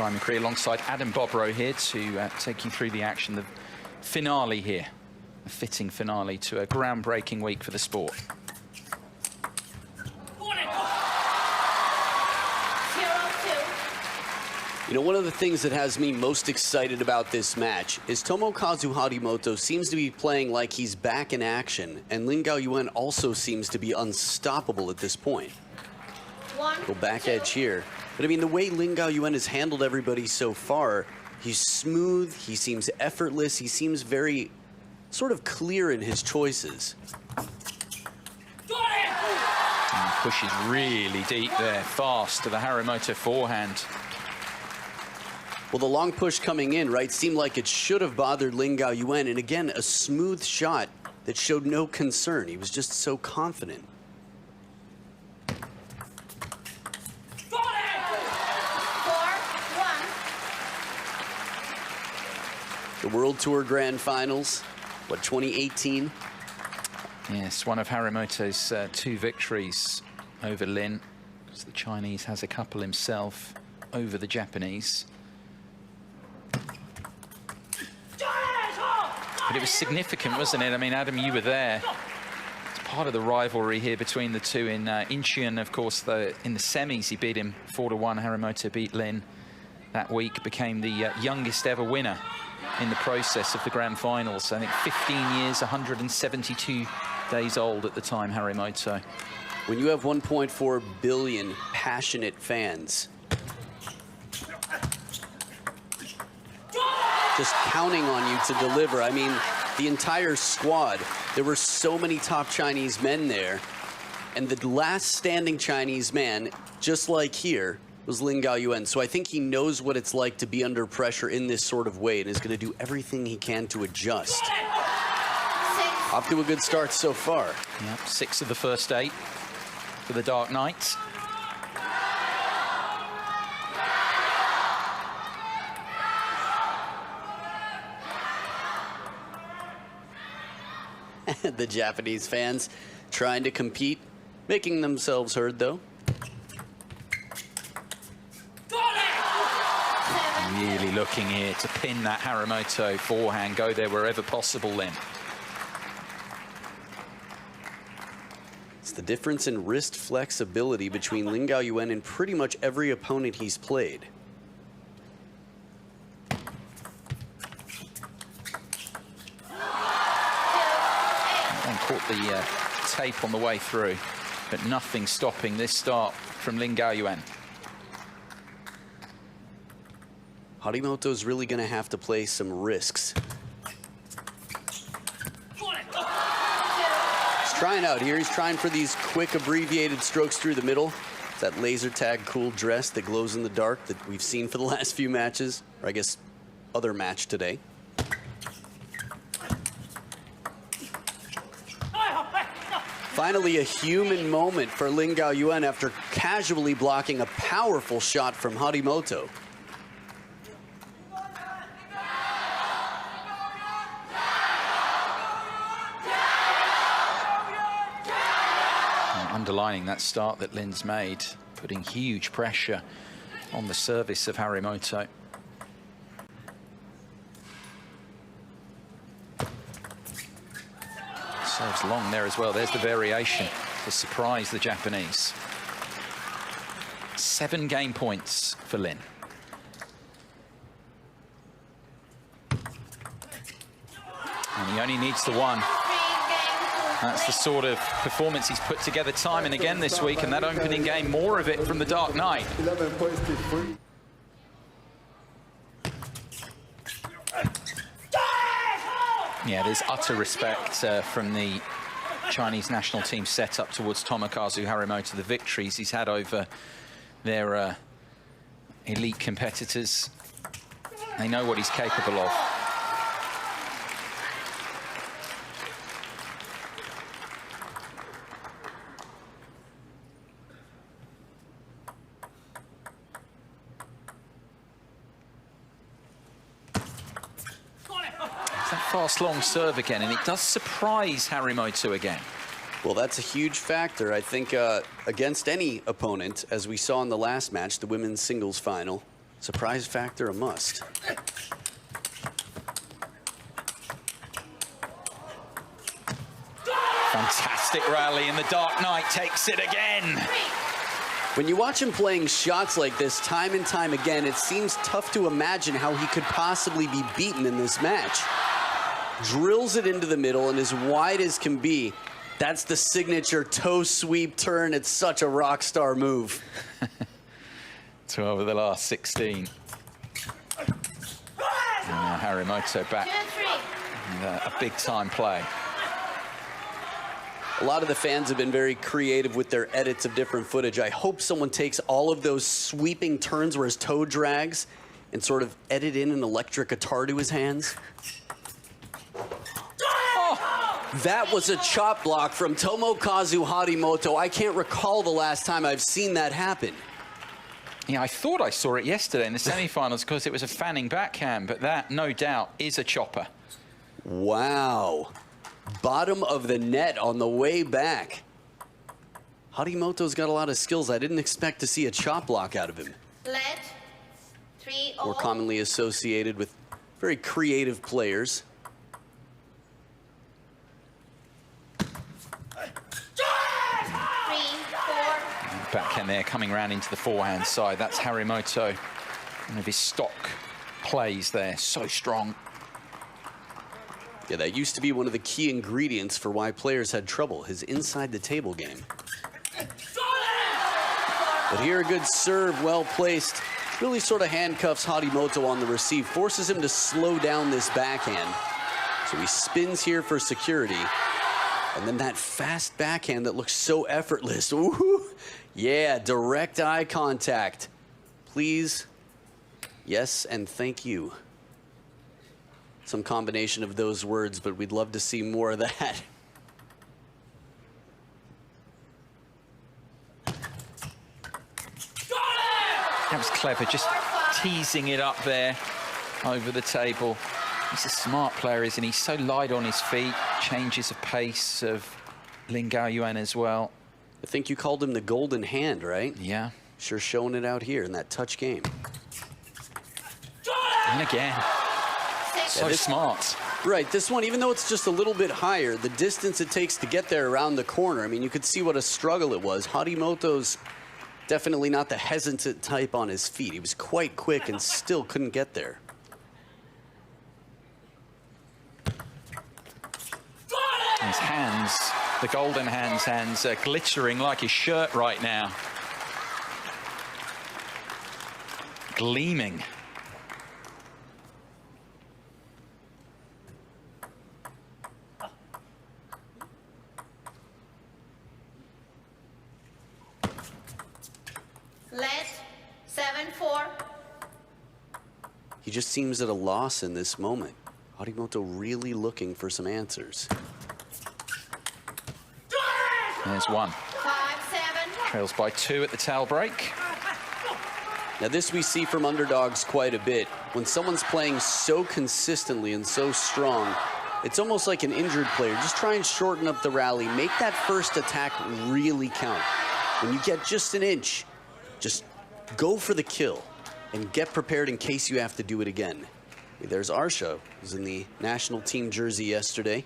time in Korea, alongside Adam Bobrow here to take you through the action, the finale here, a fitting finale to a groundbreaking week for the sport. You know, one of the things that has me most excited about this match is Tomokazu Harimoto seems to be playing like he's back in action, and Lin Gaoyuan also seems to be unstoppable at this point. Go back edge here. But I mean, the way Lin Gaoyuan has handled everybody so far, he's smooth, he seems effortless, he seems very sort of clear in his choices. And pushes really deep there, fast to the Harimoto forehand. Well, the long push coming in, right, seemed like it should have bothered Lin Gaoyuan, and again, a smooth shot that showed no concern. He was just so confident. The World Tour Grand Finals, what, 2018? Yes, one of Harimoto's 2 victories over Lin, because the Chinese has a couple himself over the Japanese. But it was significant, wasn't it? I mean, Adam, you were there. It's part of the rivalry here between the two. In Incheon, of course, in the semis, he beat him 4-1. Harimoto beat Lin that week, became the youngest ever winner in the process of the Grand Finals. I think 15 years, 172 days old at the time, Harimoto. When you have 1.4 billion passionate fans, just counting on you to deliver. I mean, the entire squad, there were so many top Chinese men there, and the last standing Chinese man, just like here, was Lin Gaoyuan. So I think he knows what it's like to be under pressure in this sort of way and is going to do everything he can to adjust. Off to a good start so far. Yep, 6 of the first 8 for the Dark Knight. The Japanese fans trying to compete, making themselves heard, though. Really looking here to pin that Harimoto forehand, go there wherever possible then. It's the difference in wrist flexibility between Lin Gaoyuan and pretty much every opponent he's played. And caught the tape on the way through, but nothing stopping this start from Lin Gaoyuan. Harimoto's really going to have to play some risks. He's trying out here. He's trying for these quick abbreviated strokes through the middle. That laser tag cool dress that glows in the dark that we've seen for the last few matches, or I guess other match today. Finally, a human moment for Lin Gaoyuan after casually blocking a powerful shot from Harimoto. Underlining that start that Lin's made, putting huge pressure on the service of Harimoto. Serves long there as well. There's the variation to surprise the Japanese. 7 game points for Lin. And he only needs the 1. That's the sort of performance he's put together time and again this week, and that opening game, more of it from the Dark Knight. Yeah, there's utter respect from the Chinese national team set up towards Tomokazu Harimoto. The victories he's had over their elite competitors, they know what he's capable of. That fast long serve again, and it does surprise Harimoto again. Well, that's a huge factor, I think, against any opponent, as we saw in the last match, the women's singles final. Surprise factor a must. Fantastic rally, and the Dark Knight takes it again. When you watch him playing shots like this time and time again, it seems tough to imagine how he could possibly be beaten in this match. Drills it into the middle and as wide as can be. That's the signature toe sweep turn. It's such a rock star move. 12 of the last 16. And now Harimoto back. And, a big time play. A lot of the fans have been very creative with their edits of different footage. I hope someone takes all of those sweeping turns where his toe drags and sort of edit in an electric guitar to his hands. Oh, that was a chop block from Tomokazu Harimoto. I can't recall the last time I've seen that happen. Yeah, I thought I saw it yesterday in the semifinals because it was a fanning backhand, but that, no doubt, is a chopper. Wow. Bottom of the net on the way back. Harimoto's got a lot of skills. I didn't expect to see a chop block out of him. Let 3-0. More commonly associated with very creative players. 3-4. Backhand there, coming round into the forehand side. That's Harimoto. One of his stock plays there. So strong. Yeah, that used to be one of the key ingredients for why players had trouble, his inside-the-table game. But here, a good serve, well placed. Really sort of handcuffs Harimoto on the receive, forces him to slow down this backhand. So he spins here for security. And then that fast backhand that looks so effortless. Ooh, yeah, direct eye contact. Please, yes, and thank you. Some combination of those words, but we'd love to see more of that. That was clever, just teasing it up there over the table. He's a smart player, isn't he? He's so light on his feet, changes of pace of Lin Gaoyuan as well. I think you called him the golden hand, right? Yeah. Sure showing it out here in that touch game. And again. So smart. Right, this one, even though it's just a little bit higher, the distance it takes to get there around the corner, I mean, you could see what a struggle it was. Harimoto's definitely not the hesitant type on his feet. He was quite quick and still couldn't get there. His hands, the golden hands are glittering like his shirt right now. Gleaming. Let 7-4. He just seems at a loss in this moment. Harimoto really looking for some answers. There's one. 5-7. Trails by 2 at the towel break. Now this we see from underdogs quite a bit. When someone's playing so consistently and so strong, it's almost like an injured player. Just try and shorten up the rally. Make that first attack really count. When you get just an inch, just go for the kill and get prepared in case you have to do it again. There's Arsha, who's in the national team jersey yesterday.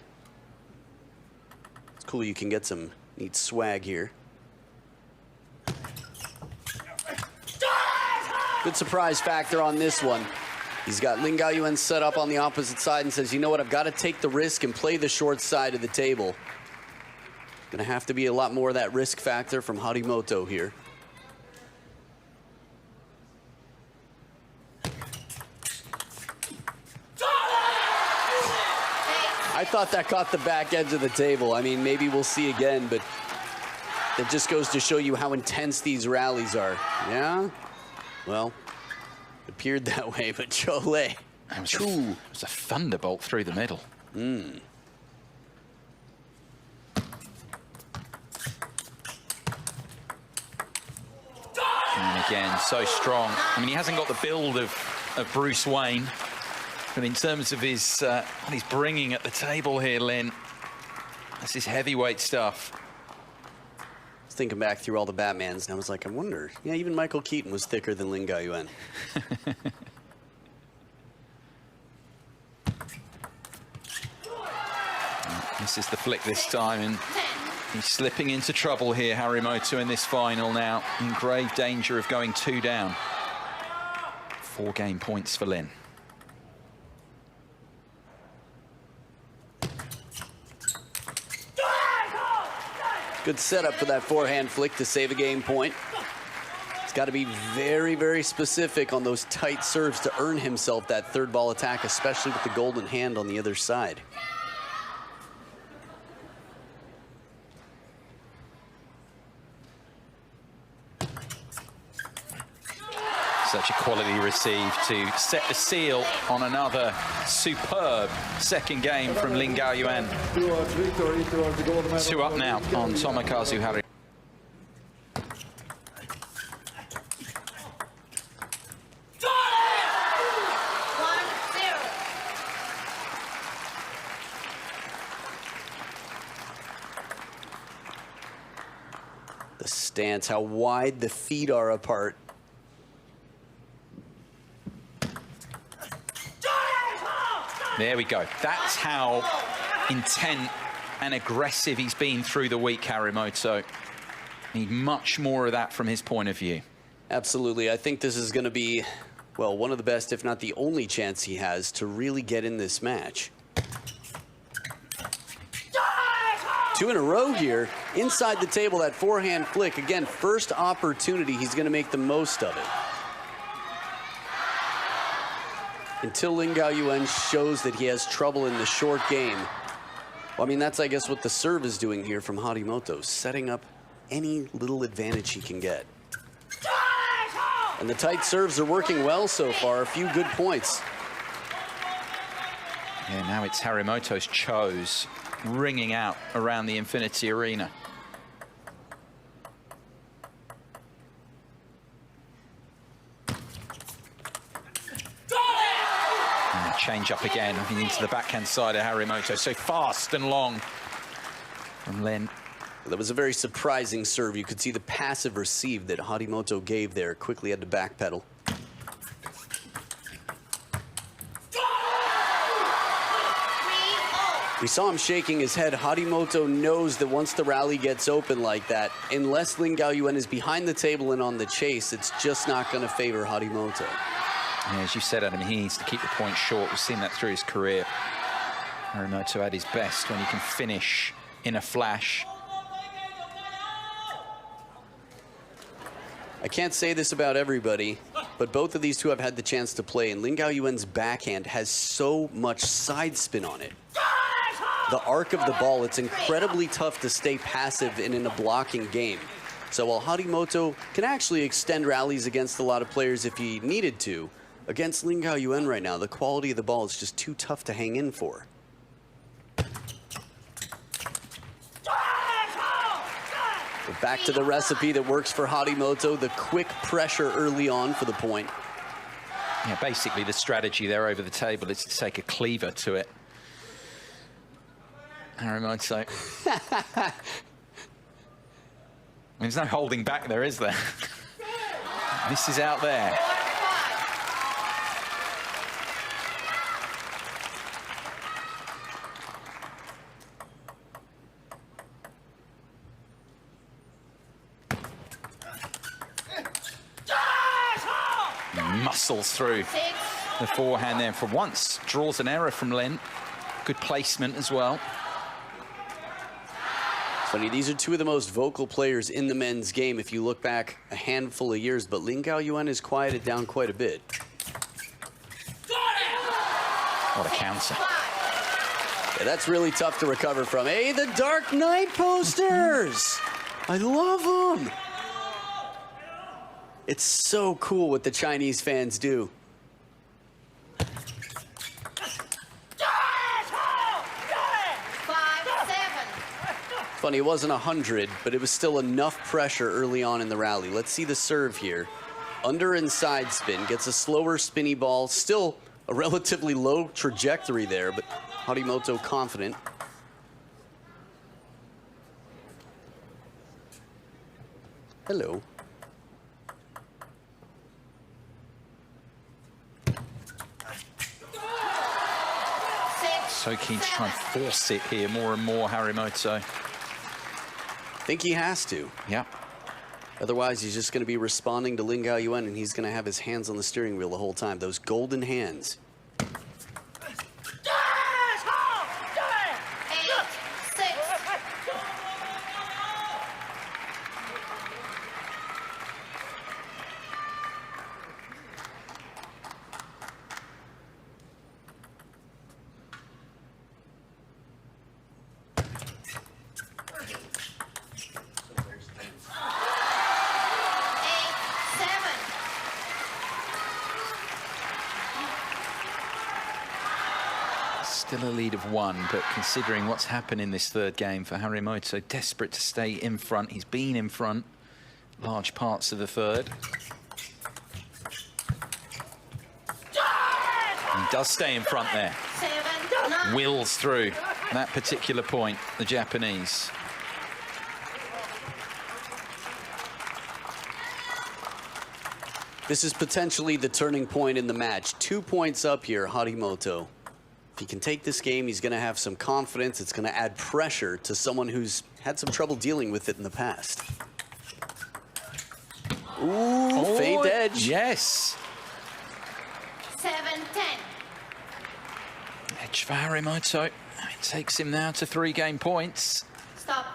It's cool you can get some neat swag here. Good surprise factor on this one. He's got Lin Gaoyuan set up on the opposite side and says, you know what, I've got to take the risk and play the short side of the table. Gonna have to be a lot more of that risk factor from Harimoto here. I thought that caught the back edge of the table. I mean, maybe we'll see again, but it just goes to show you how intense these rallies are. Yeah? Well, it appeared that way, but Cholet. It was a thunderbolt through the middle. Mm. And again, so strong. I mean, he hasn't got the build of Bruce Wayne, but in terms of his what he's bringing at the table here, Lin, this is heavyweight stuff. thinking back through all the Batmans, and I was like, I wonder. Yeah, even Michael Keaton was thicker than Lin Gaoyuan. This is the flick this time, and he's slipping into trouble here, Harimoto, in this final now. In grave danger of going 2 down. 4 game points for Lin. Good setup for that forehand flick to save a game point. He's got to be very, very specific on those tight serves to earn himself that third ball attack, especially with the golden hand on the other side. Such a quality receive to set the seal on another superb second game from Lin Gaoyuan. 2 up now on Tomokazu Harimoto. The stance, how wide the feet are apart. There we go. That's how intent and aggressive he's been through the week, Harimoto. Need much more of that from his point of view. Absolutely. I think this is going to be, well, one of the best, if not the only chance he has to really get in this match. 2 in a row here. Inside the table, that forehand flick. Again, first opportunity, he's going to make the most of it. Until Lin Gaoyuan shows that he has trouble in the short game. Well, I mean, that's, I guess, what the serve is doing here from Harimoto, setting up any little advantage he can get. And the tight serves are working well so far. A few good points. Yeah, now it's Harimoto's Chos ringing out around the Infinity Arena. Change up again, into the backhand side of Harimoto. So fast and long from Lin. That was a very surprising serve. You could see the passive receive that Harimoto gave there. Quickly had to backpedal. We saw him shaking his head. Harimoto knows that once the rally gets open like that, unless Lin Gaoyuan is behind the table and on the chase, it's just not going to favor Harimoto. Yeah, as you said, Adam, he needs to keep the points short. We've seen that through his career. Harimoto at his best when he can finish in a flash. I can't say this about everybody, but both of these two have had the chance to play, and Lin Gaoyuan's backhand has so much side spin on it. The arc of the ball, it's incredibly tough to stay passive in a blocking game. So while Harimoto can actually extend rallies against a lot of players if he needed to, against Lin Gaoyuan right now, the quality of the ball is just too tough to hang in for. But back to the recipe that works for Harimoto, the quick pressure early on for the point. Yeah, basically the strategy there over the table is to take a cleaver to it. Harimoto. There's no holding back there, is there? This is out there. Muscles through the forehand there. For once, draws an error from Lin. Good placement as well. Funny, these are two of the most vocal players in the men's game if you look back a handful of years, but Lin Gaoyuan has quieted down quite a bit. What a counter. Yeah, that's really tough to recover from. Hey, the Dark Knight posters! I love them! It's so cool what the Chinese fans do. Funny, it wasn't 100, but it was still enough pressure early on in the rally. Let's see the serve here. Under and side spin, gets a slower spinny ball. Still a relatively low trajectory there, but Harimoto confident. Hello. So keen to try and force it here more and more, Harimoto. Think he has to. Yeah. Otherwise, he's just going to be responding to Lin Gaoyuan, and he's going to have his hands on the steering wheel the whole time. Those golden hands. 8, 6. Still a lead of 1, but considering what's happened in this third game for Harimoto, desperate to stay in front. He's been in front large parts of the third. He does stay in front there. 7, 9. Wills through that particular point, the Japanese. This is potentially the turning point in the match. 2 points up here, Harimoto. If he can take this game, he's going to have some confidence. It's going to add pressure to someone who's had some trouble dealing with it in the past. Ooh, faint edge. Yes. 7, 10. Edge for Harimoto. It takes him now to 3 game points. Stop.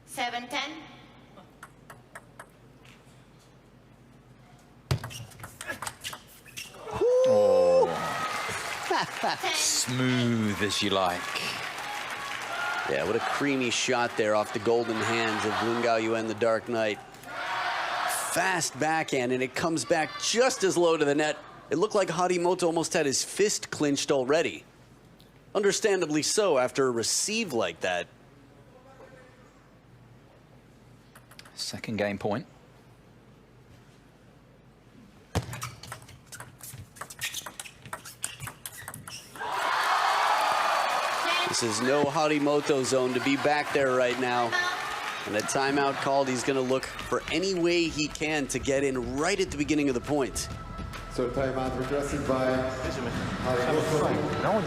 Seven, 10. Oh. Smooth as you like. Yeah, what a creamy shot there off the golden hands of Lin Gaoyuan, the Dark Knight. Fast backhand, and it comes back just as low to the net. It looked like Harimoto almost had his fist clinched already. Understandably so after a receive like that. Second game point. This is no Harimoto zone to be back there right now. And a timeout called. He's going to look for any way he can to get in right at the beginning of the point. So timeout requested by Harimoto.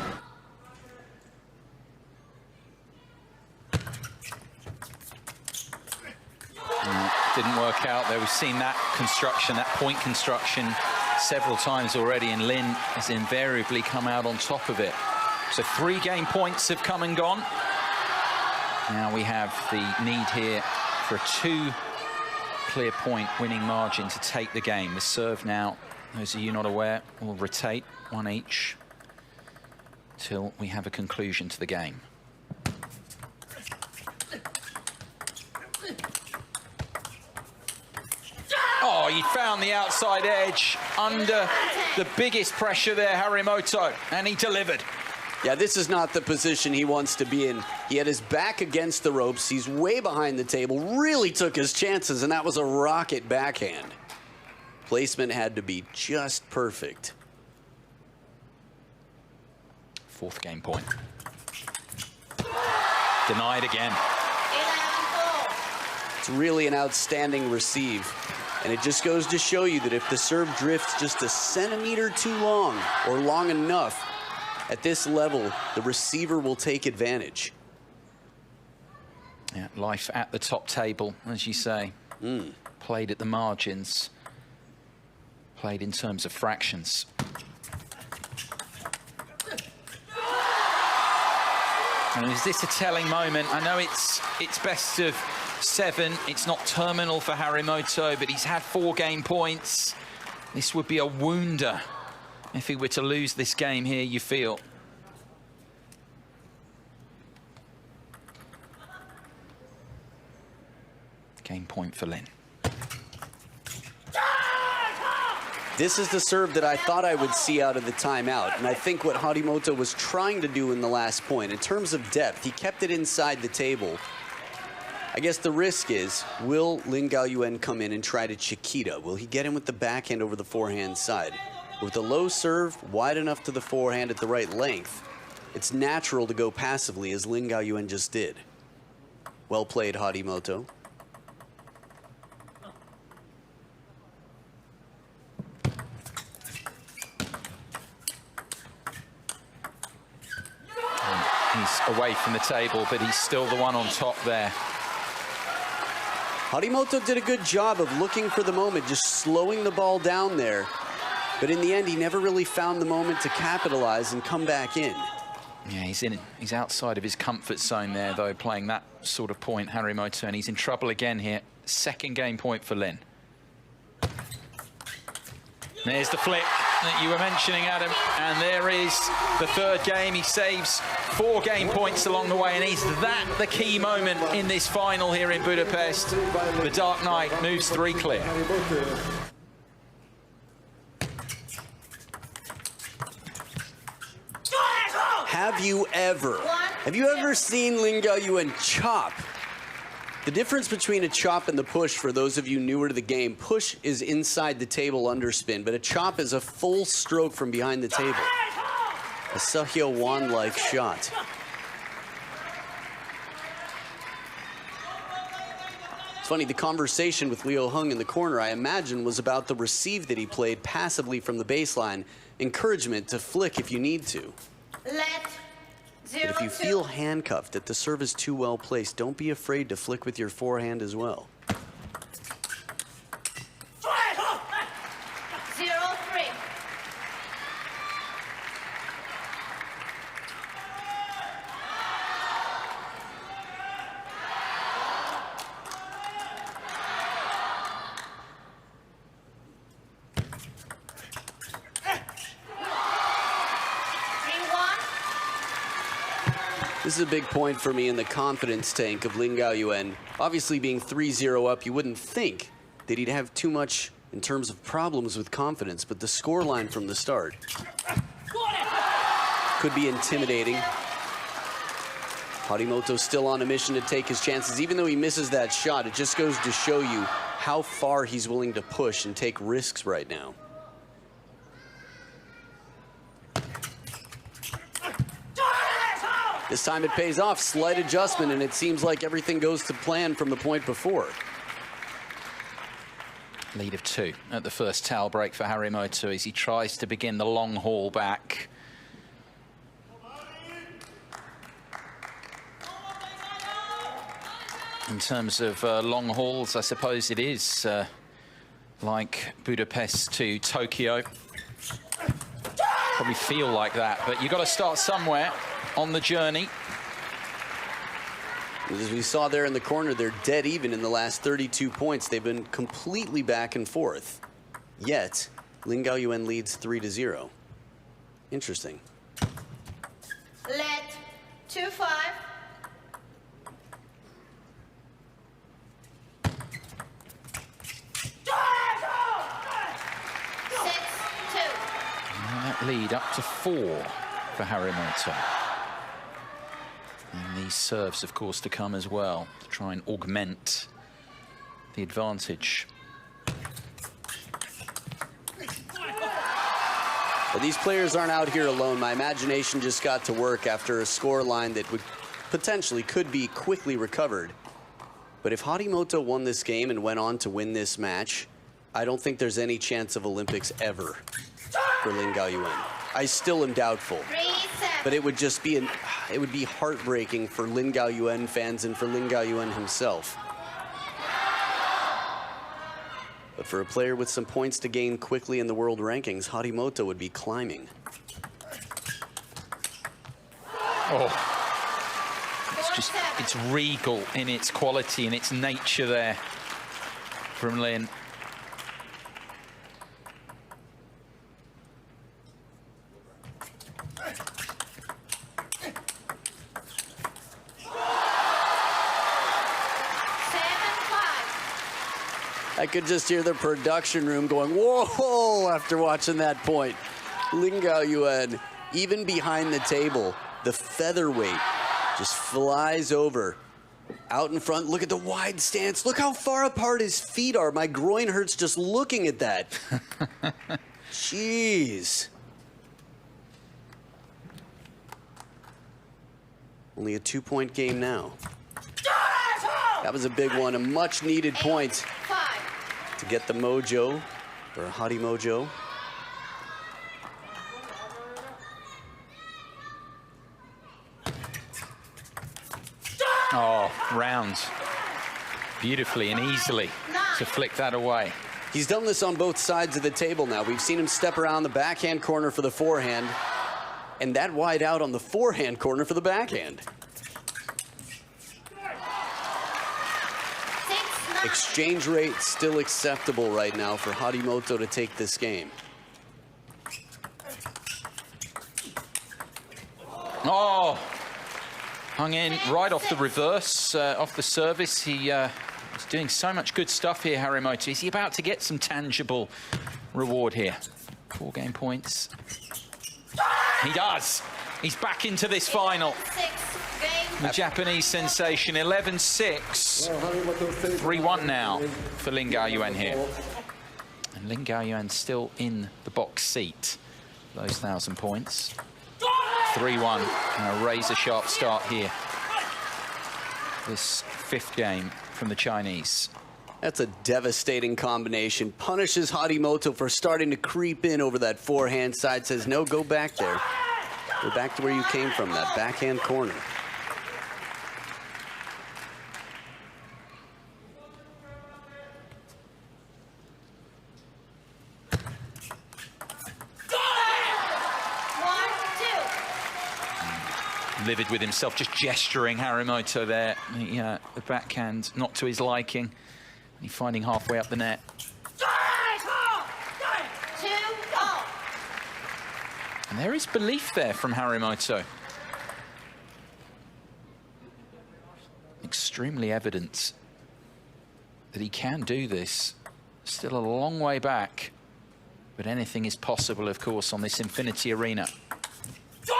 Didn't work out there. We've seen that construction, that point construction, several times already, and Lin has invariably come out on top of it. So 3 game points have come and gone. Now we have the need here for a 2 clear point winning margin to take the game. The serve now, those of you not aware, will rotate 1 each till we have a conclusion to the game. Oh, he found the outside edge under the biggest pressure there, Harimoto, and he delivered. Yeah, this is not the position he wants to be in. He had his back against the ropes. He's way behind the table, really took his chances, and that was a rocket backhand. Placement had to be just perfect. 4th game point. Denied again. 11, 4. It's really an outstanding receive. And it just goes to show you that if the serve drifts just a centimeter too long or long enough, at this level, the receiver will take advantage. Yeah, life at the top table, as you say. Played at the margins. Played in terms of fractions. And is this a telling moment? I know it's best of 7. It's not terminal for Harimoto, but he's had 4 game points. This would be a wounder if he were to lose this game here, you feel. Game point for Lin. This is the serve that I thought I would see out of the timeout, and I think what Harimoto was trying to do in the last point, in terms of depth, he kept it inside the table. I guess the risk is, will Lin Gaoyuan come in and try to Chiquita? Will he get him with the backhand over the forehand side? With the low serve, wide enough to the forehand at the right length, it's natural to go passively, as Lin Gaoyuan just did. Well played, Harimoto. He's away from the table, but he's still the one on top there. Harimoto did a good job of looking for the moment, just slowing the ball down there. But in the end, he never really found the moment to capitalize and come back in. Yeah, he's outside of his comfort zone there, though, playing that sort of point, Harimoto, and he's in trouble again here. Second game point for Lin. There's the flick that you were mentioning, Adam, and there is the third game. He saves 4 game points along the way, and is that the key moment in this final here in Budapest? The Dark Knight moves 3 clear. Have you ever seen Lin Gaoyuan chop? The difference between a chop and the push, for those of you newer to the game, push is inside the table underspin, but a chop is a full stroke from behind the table. A Sehyo Wan-like shot. It's funny, the conversation with Liu Hung in the corner, I imagine, was about the receive that he played passively from the baseline. Encouragement to flick if you need to. But if you feel handcuffed, that the serve is too well placed, don't be afraid to flick with your forehand as well. 0-3. This is a big point for me in the confidence tank of Lin Gaoyuan. Obviously, being 3-0 up, you wouldn't think that he'd have too much in terms of problems with confidence, but the scoreline from the start could be intimidating. Harimoto still on a mission to take his chances. Even though he misses that shot, it just goes to show you how far he's willing to push and take risks right now. This time it pays off, slight adjustment, and it seems like everything goes to plan from the point before. Lead of 2 at the first towel break for Harimoto as he tries to begin the long haul back. In terms of long hauls, I suppose it is like Budapest to Tokyo. Probably feel like that, but you've got to start somewhere on the journey. As we saw there in the corner, they're dead even in the last 32 points. They've been completely back and forth. Yet, Lin Gaoyuan leads 3-0. Interesting. Let 2-5. 6-2. And that lead up to 4 for Harimoto. And these serves, of course, to come as well to try and augment the advantage. But these players aren't out here alone. My imagination just got to work after a score line that would potentially could be quickly recovered. But if Harimoto won this game and went on to win this match, I don't think there's any chance of Olympics ever for Lin Gaoyuan. I still am doubtful. 3-7. But it would just be it would be heartbreaking for Lin Gaoyuan fans and for Lin Gaoyuan himself. But for a player with some points to gain quickly in the world rankings, Harimoto would be climbing. Oh, it's regal in its quality and its nature there from Lin. I could just hear the production room going, whoa, after watching that point. Lin Gaoyuan, even behind the table, the featherweight just flies over Out in front, look at the wide stance. Look how far apart his feet are. My groin hurts just looking at that. Jeez. Only a 2-point game now. That was a big one, a much needed point 5. to get the mojo, or Harimoto. Oh, round. Beautifully and easily to flick that away. He's done this on both sides of the table now. We've seen him step around the backhand corner for the forehand, and that wide out on the forehand corner for the backhand. 6-9. Exchange rate still acceptable right now for Harimoto to take this game. Oh, hung in right off the reverse, off the service. He's doing so much good stuff here, Harimoto. Is he about to get some tangible reward here? 4 game points. He does. He's back into this final. 6 game. The Japanese sensation, 11-6. 3-1 now for Lin Gaoyuan here. And Lin Gaoyuan still in the box seat. Those 1,000 points. 3-1, and a razor-sharp start here. This 5th game from the Chinese. That's a devastating combination. Punishes Harimoto for starting to creep in over that forehand side. Says, no, go back there. Go back to where you came from, that backhand corner. Livid with himself, just gesturing Harimoto there. The backhand not to his liking. He's finding halfway up the net. 2-0. And there is belief there from Harimoto. Extremely evident that he can do this. Still a long way back, but anything is possible, of course, on this Infinity Arena. 3-2.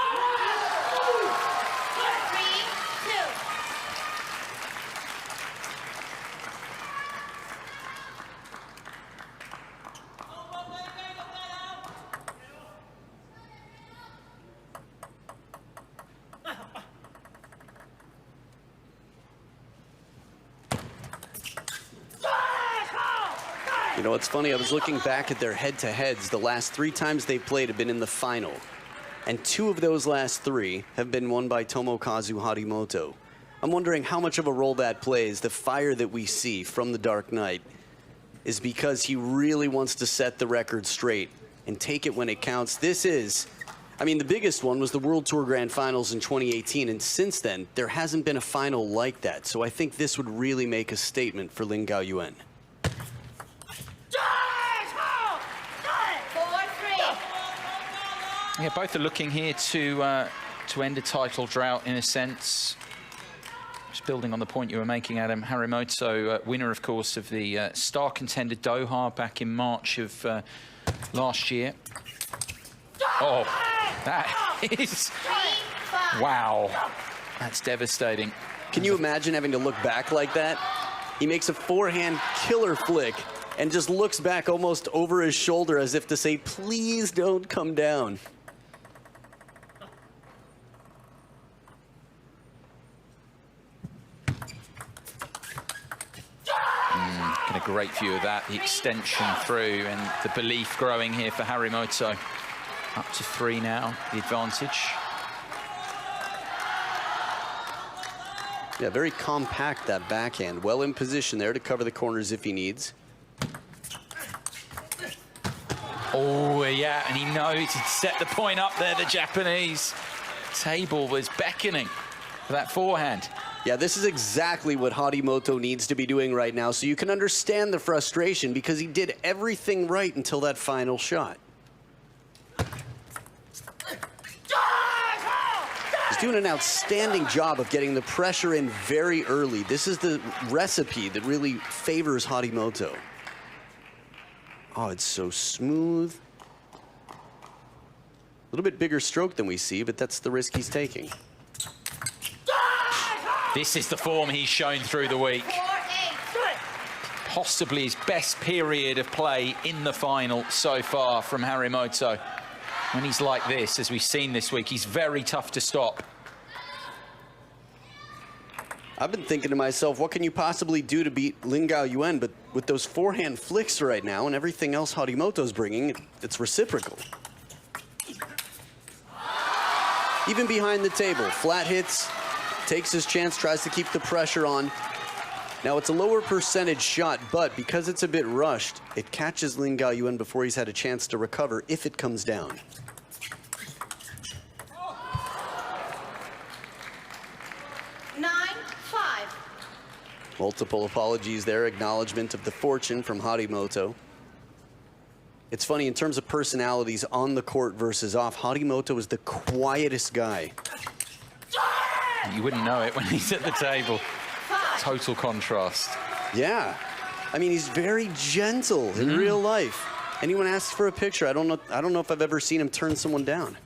You know, it's funny, I was looking back at their head-to-heads. The last 3 times they played have been in the final. And 2 of those last 3 have been won by Tomokazu Harimoto. I'm wondering how much of a role that plays. The fire that we see from the Dark Knight is because he really wants to set the record straight and take it when it counts. This is, I mean, the biggest one was the World Tour Grand Finals in 2018, and since then, there hasn't been a final like that. So I think this would really make a statement for Lin Gaoyuan. 4-3. Yeah, both are looking here to end a title drought in a sense. Just building on the point you were making, Adam, Harimoto, winner, of course, of the star contender Doha back in March of last year. Oh, that is... 3-5. Wow. That's devastating. Can you imagine having to look back like that? He makes a forehand killer flick and just looks back almost over his shoulder as if to say, please don't come down. Get a great view of that, the extension through and the belief growing here for Harimoto. Up to 3 now, the advantage. Yeah, very compact, that backhand. Well in position there to cover the corners if he needs. Oh, yeah, and he knows he'd set the point up there, the Japanese. Table was beckoning for that forehand. Yeah, this is exactly what Harimoto needs to be doing right now, so you can understand the frustration because he did everything right until that final shot. He's doing an outstanding job of getting the pressure in very early. This is the recipe that really favors Harimoto. Oh, it's so smooth. A little bit bigger stroke than we see, but that's the risk he's taking. This is the form he's shown through the week. 4-8. Possibly his best period of play in the final so far from Harimoto. When he's like this, as we've seen this week, he's very tough to stop. I've been thinking to myself, what can you possibly do to beat Lin Gaoyuan? But with those forehand flicks right now and everything else Harimoto's bringing, it's reciprocal. Even behind the table, flat hits, takes his chance, tries to keep the pressure on. Now, it's a lower percentage shot, but because it's a bit rushed, it catches Lin Gaoyuan before he's had a chance to recover if it comes down. Multiple apologies there, acknowledgement of the fortune from Harimoto. It's funny, in terms of personalities on the court versus off, Harimoto is the quietest guy. You wouldn't know it when he's at the table. Total contrast. Yeah. I mean, he's very gentle in real life. Anyone asks for a picture, I don't know if I've ever seen him turn someone down.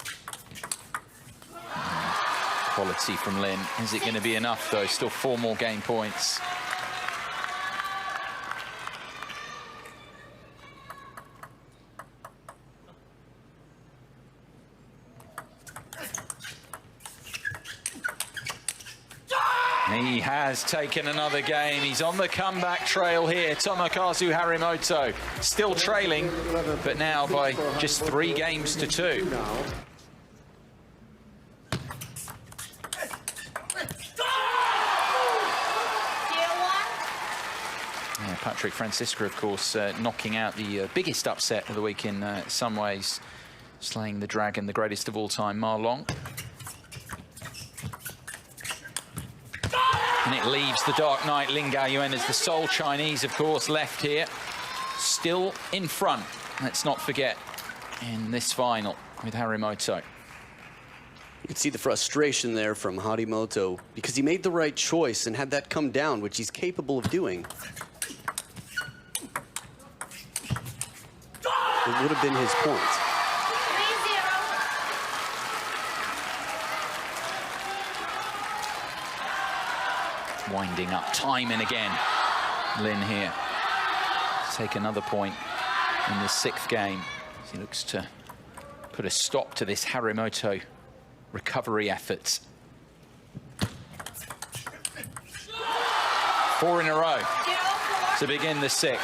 Quality from Lin. Is it going to be enough, though? Still 4 more game points. He has taken another game. He's on the comeback trail here. Tomokazu Harimoto still trailing, but now by just 3 games to 2. Yeah, Patrick Francisca, of course, knocking out the biggest upset of the week in some ways, slaying the dragon, the greatest of all time, Ma Long. And it leaves the Dark Knight, Lin Gaoyuan, as the sole Chinese, of course, left here. Still in front, let's not forget, in this final with Harimoto. You can see the frustration there from Harimoto because he made the right choice and had that come down, which he's capable of doing. It would have been his point. Winding up time and again. Lin here to take another point in the 6th game. He looks to put a stop to this Harimoto recovery efforts. 4 in a row to begin the 6th.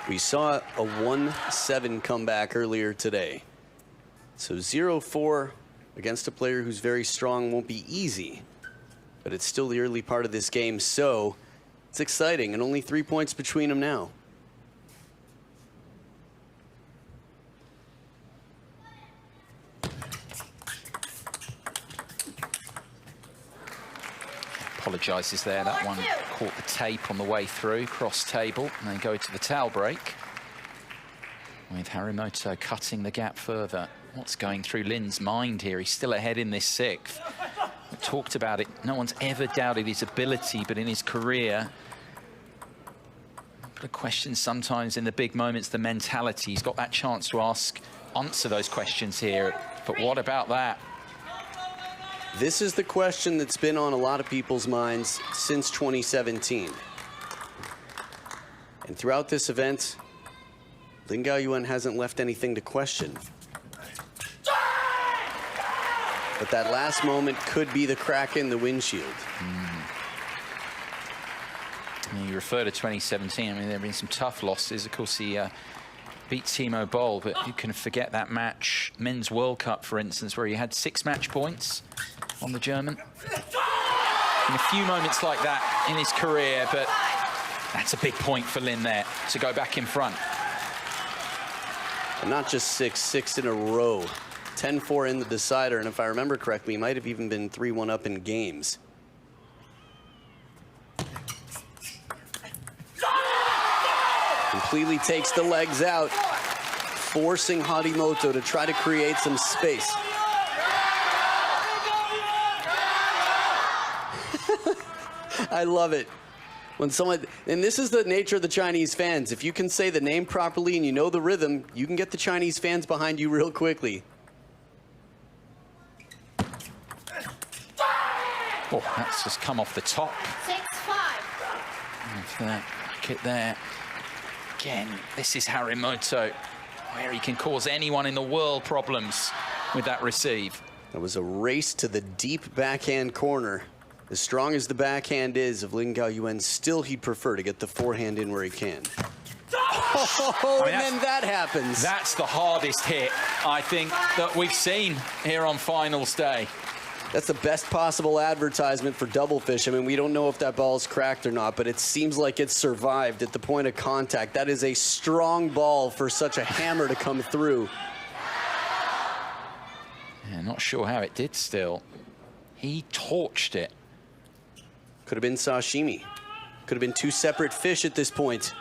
We saw a 1-7 comeback earlier today. So 0-4 against a player who's very strong won't be easy, but it's still the early part of this game, so it's exciting, and only 3 points between them now. Apologizes there, that one caught the tape on the way through, cross table, and then go to the towel break. With Harimoto cutting the gap further. What's going through Lin's mind here? He's still ahead in this 6th. We talked about it, no one's ever doubted his ability, but in his career, the question sometimes in the big moments, the mentality. He's got that chance to answer those questions here, but what about that? This is the question that's been on a lot of people's minds since 2017. And throughout this event, Lin Gaoyuan hasn't left anything to question. But that last moment could be the crack in the windshield. You refer to 2017, I mean, there have been some tough losses. Of course, he beat Timo Boll, but you can forget that match, Men's World Cup, for instance, where he had 6 match points on the German. In a few moments like that in his career, but that's a big point for Lin there, to go back in front. And not just 6 in a row. 10-4 in the decider, and if I remember correctly, he might have even been 3-1 up in games. Completely takes the legs out. forcing Harimoto to try to create some space. I love it. When someone, and this is the nature of the Chinese fans. If you can say the name properly and you know the rhythm, you can get the Chinese fans behind you real quickly. Oh, that's just come off the top. 6-5. After that hit there. Again, this is Harimoto, where he can cause anyone in the world problems with that receive. That was a race to the deep backhand corner. As strong as the backhand is of Lin Gaoyuan, still he'd prefer to get the forehand in where he can. Oh, and then that happens. That's the hardest hit, I think, that we've seen here on finals day. That's the best possible advertisement for double fish. I mean, we don't know if that ball's cracked or not, but it seems like it survived at the point of contact. That is a strong ball for such a hammer to come through. Yeah, not sure how it did still. He torched it. Could have been sashimi. Could have been two separate fish at this point.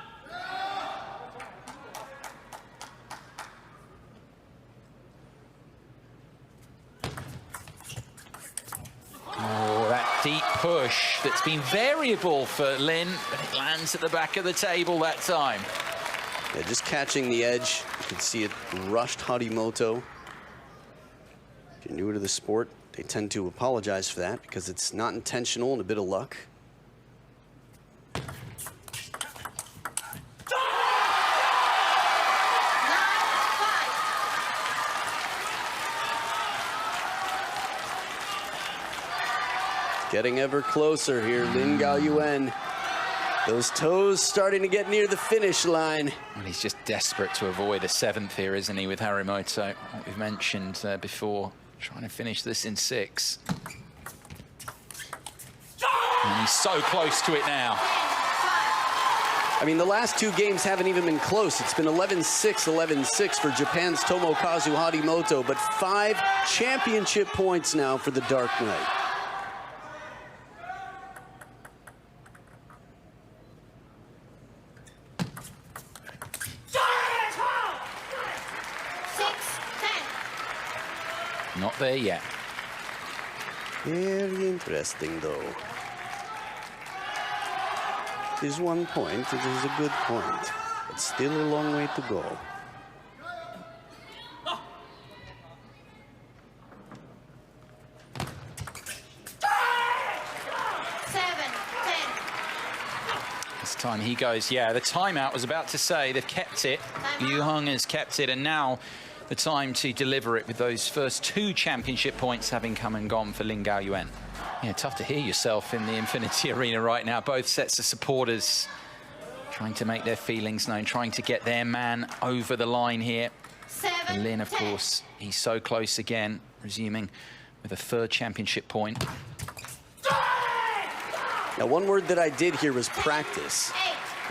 Oh, that deep push that's been variable for Lin, but it lands at the back of the table that time. Yeah, just catching the edge. You can see it rushed Harimoto. If you're newer to the sport, they tend to apologize for that because it's not intentional and a bit of luck. Getting ever closer here, Lin Gaoyuan. Those toes starting to get near the finish line. Well, he's just desperate to avoid a seventh here, isn't he, with Harimoto? What we've mentioned before, trying to finish this in 6. And he's so close to it now. I mean, the last 2 games haven't even been close. It's been 11-6, 11-6 for Japan's Tomokazu Harimoto, but 5 championship points now for the Dark Knight. Not there yet. Very interesting, though. It is 1 point. It is a good point, but still a long way to go. This time he goes, yeah, the timeout was about to say they've kept it. Liu Heng has kept it, and now the time to deliver it with those first 2 championship points having come and gone for Lin Gaoyuan. Yeah, tough to hear yourself in the Infinity Arena right now. Both sets of supporters trying to make their feelings known, trying to get their man over the line here. And Lin, of course, he's so close again, resuming with a 3rd championship point. Now, one word that I did here was practice.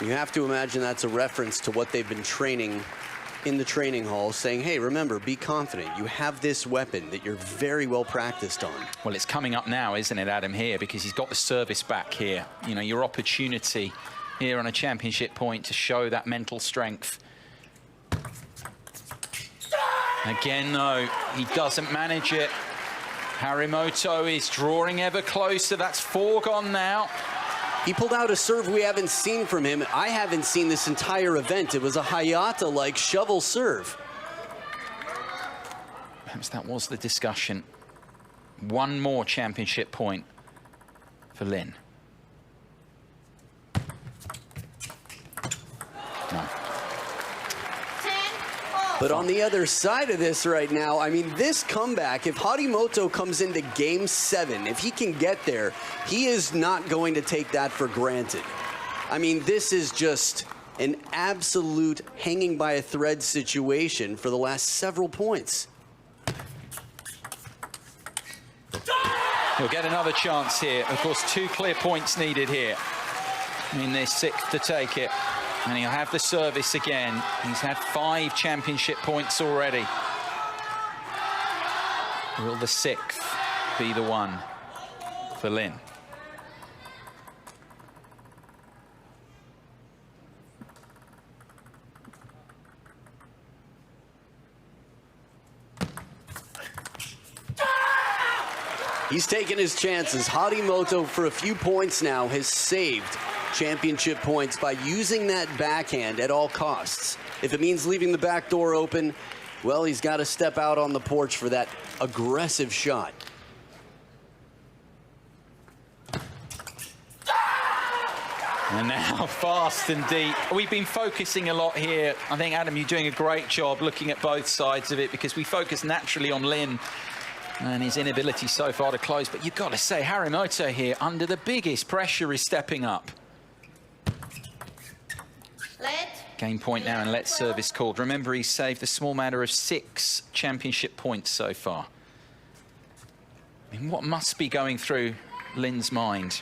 You have to imagine that's a reference to what they've been training in the training hall, saying, hey, remember, be confident. You have this weapon that you're very well practiced on. Well, it's coming up now, isn't it, Adam, here, because he's got the service back here. You know, your opportunity here on a championship point to show that mental strength. Again, though, he doesn't manage it. Harimoto is drawing ever closer. That's 4 gone now. He pulled out a serve we haven't seen from him. I haven't seen this entire event. It was a Hayata-like shovel serve. Perhaps that was the discussion. 1 more championship point for Lin. No. But on the other side of this right now, I mean, this comeback, if Harimoto comes into game 7, if he can get there, he is not going to take that for granted. I mean, this is just an absolute hanging by a thread situation for the last several points. He'll get another chance here. Of course, 2 clear points needed here. I mean, there's 6 to take it. And he'll have the service again. He's had 5 championship points already. Will the 6th be the one for Lin? He's taking his chances. Harimoto, for a few points now, has saved championship points by using that backhand at all costs. If it means leaving the back door open, well, he's got to step out on the porch for that aggressive shot. And now fast and deep. We've been focusing a lot here. I think, Adam, you're doing a great job looking at both sides of it, because we focus naturally on Lin and his inability so far to close. But you've got to say, Harimoto here, under the biggest pressure, is stepping up. Let. Game point now, and let service called. Remember, he's saved a small matter of 6 championship points so far. I mean, what must be going through Lin's mind?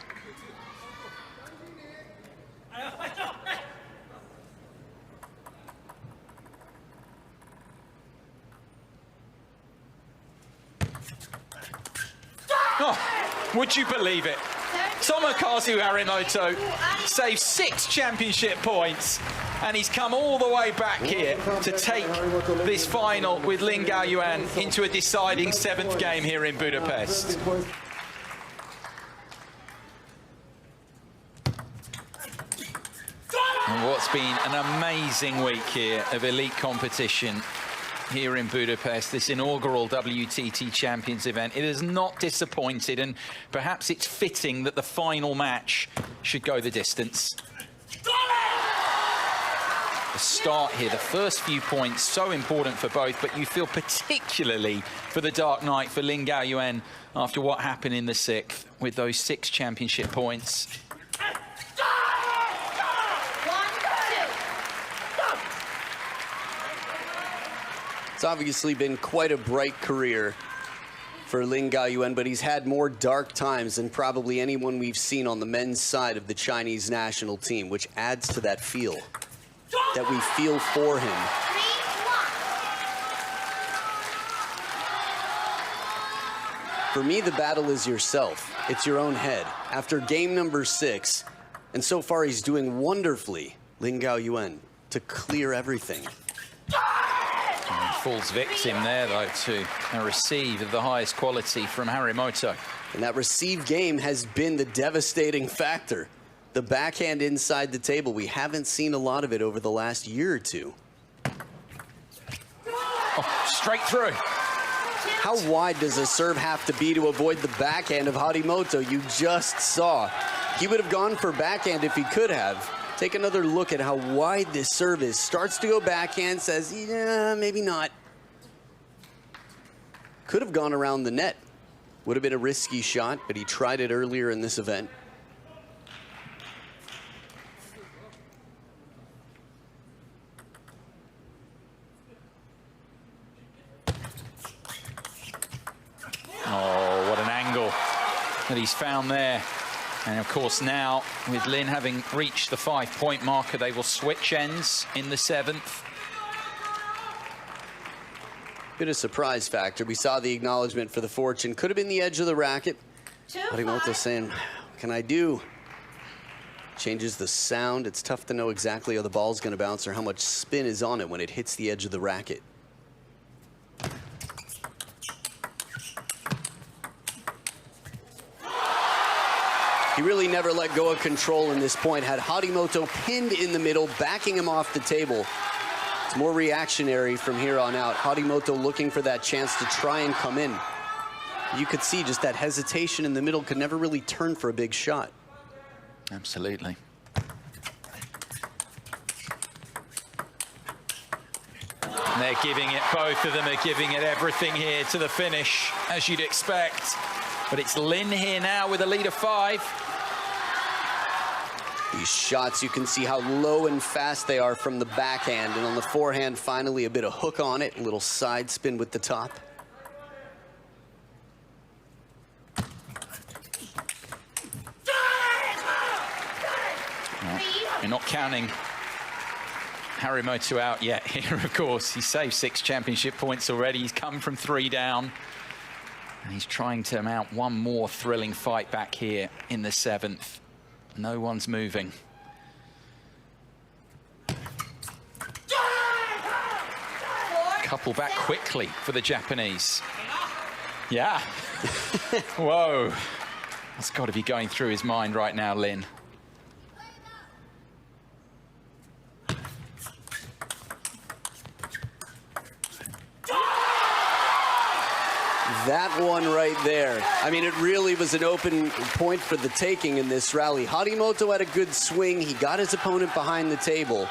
Oh, would you believe it? Tomokazu Harimoto saves 6 championship points, and he's come all the way back here to take this final with Lin Gaoyuan into a deciding 7th game here in Budapest. And what's been an amazing week here of elite competition here in Budapest, this inaugural WTT Champions event. It has not disappointed, and perhaps it's fitting that the final match should go the distance. The start here, the first few points, so important for both, but you feel particularly for the Dark Knight, for Lin Gaoyuan, after what happened in the 6th, with those 6 championship points. It's obviously been quite a bright career for Lin Gaoyuan, but he's had more dark times than probably anyone we've seen on the men's side of the Chinese national team, which adds to that feel that we feel for him. 3-1. For me, the battle is yourself. It's your own head. After game number 6, and so far he's doing wonderfully, Lin Gaoyuan, to clear everything. Falls victim there, though, to a receive of the highest quality from Harimoto. And that receive game has been the devastating factor. The backhand inside the table, we haven't seen a lot of it over the last year or two. Oh, straight through. How wide does a serve have to be to avoid the backhand of Harimoto? You just saw. He would have gone for backhand if he could have. Take another look at how wide this serve is. Starts to go backhand, says, yeah, maybe not. Could have gone around the net. Would have been a risky shot, but he tried it earlier in this event. Oh, what an angle that he's found there. And of course now, with Lin having reached the 5-point marker, they will switch ends in the 7th. Bit of surprise factor. We saw the acknowledgement for the fortune. Could have been the edge of the racket. Harimoto saying, what can I do? Changes the sound. It's tough to know exactly how the ball's going to bounce or how much spin is on it when it hits the edge of the racket. He really never let go of control in this point. Had Harimoto pinned in the middle, backing him off the table. It's more reactionary from here on out. Harimoto looking for that chance to try and come in. You could see just that hesitation in the middle, could never really turn for a big shot. Absolutely. And they're giving it, both of them are giving it everything here to the finish, as you'd expect. But it's Lin here now with a lead of 5. These shots, you can see how low and fast they are from the backhand. And on the forehand, finally a bit of hook on it, a little side spin with the top. Well, you're not counting Harimoto out yet here, of course. He saved 6 championship points already. He's come from 3 down. And he's trying to mount one more thrilling fight back here in the 7th. No one's moving. Couple back quickly for the Japanese. Yeah. Whoa. That's got to be going through his mind right now, Lin. That one right there. I mean, it really was an open point for the taking in this rally. Harimoto had a good swing. He got his opponent behind the table.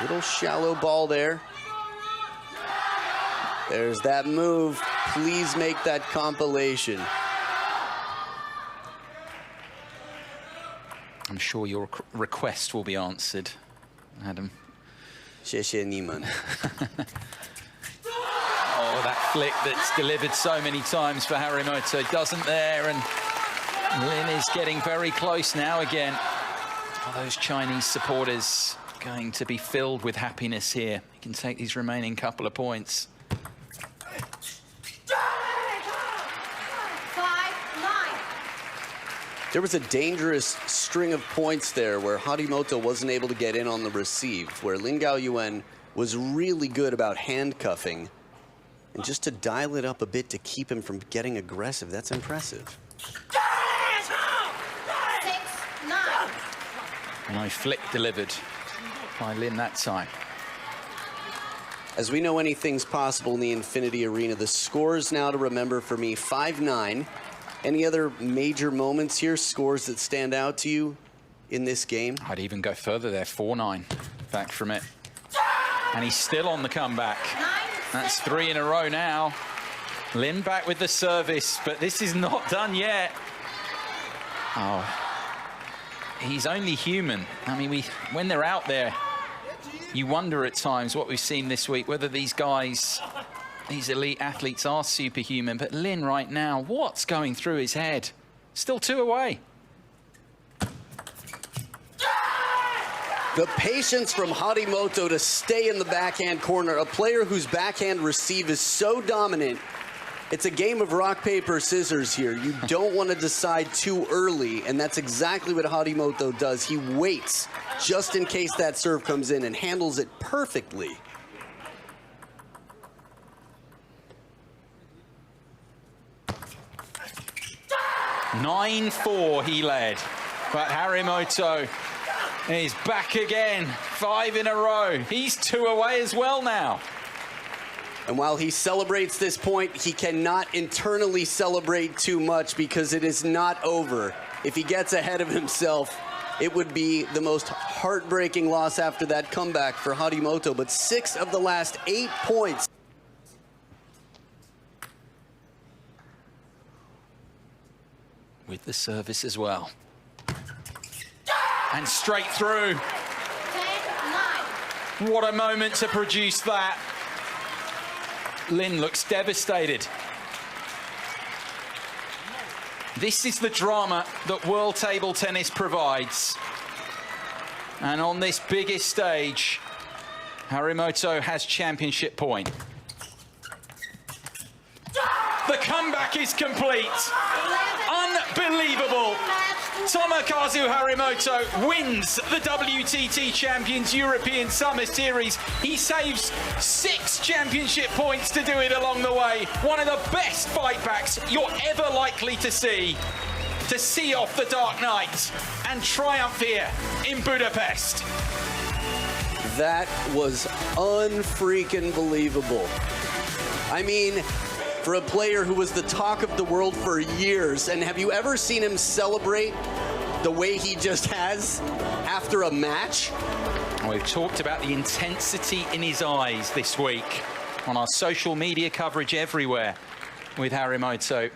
Little shallow ball there. There's that move. Please make that compilation. I'm sure your request will be answered, Adam. 谢谢你们. Oh, that flick that's delivered so many times for Harimoto doesn't there, and Lin is getting very close now again. Are those Chinese supporters going to be filled with happiness here? He can take these remaining couple of points. 5-9. There was a dangerous string of points there where Harimoto wasn't able to get in on the receive, where Lin Gaoyuan was really good about handcuffing. And just to dial it up a bit to keep him from getting aggressive, that's impressive. 6-9. No flick delivered by Lin that time. As we know, anything's possible in the Infinity Arena. The scores now to remember for me, 5-9. Any other major moments here, scores that stand out to you in this game? I'd even go further there, 4-9 back from it. And he's still on the comeback. That's 3 in a row now. Lin back with the service, but this is not done yet. Oh, he's only human. I mean, when they're out there, you wonder at times what we've seen this week, whether these guys, these elite athletes are superhuman. But Lin right now, what's going through his head? Still 2 away. The patience from Harimoto to stay in the backhand corner, a player whose backhand receive is so dominant. It's a game of rock, paper, scissors here. You don't want to decide too early, and that's exactly what Harimoto does. He waits just in case that serve comes in and handles it perfectly. (9-4) he led, but Harimoto is back again, 5 in a row. He's 2 away as well now. And while he celebrates this point, he cannot internally celebrate too much because it is not over. If he gets ahead of himself, it would be the most heartbreaking loss after that comeback for Harimoto. But 6 of the last 8 points. With the service as well. And straight through. 10-9. What a moment to produce that. Lin looks devastated. This is the drama that World Table Tennis provides. And on this biggest stage, Harimoto has championship point. The comeback is complete. Unbelievable. Tomokazu Harimoto wins the WTT Champions European Summer Series. He saves 6 championship points to do it along the way. One of the best fight backs you're ever likely to see off the dark night and triumph here in Budapest. That was unfreaking believable. I mean, for a player who was the talk of the world for years, and have you ever seen him celebrate the way he just has after a match? We've talked about the intensity in his eyes this week on our social media coverage everywhere with Harimoto.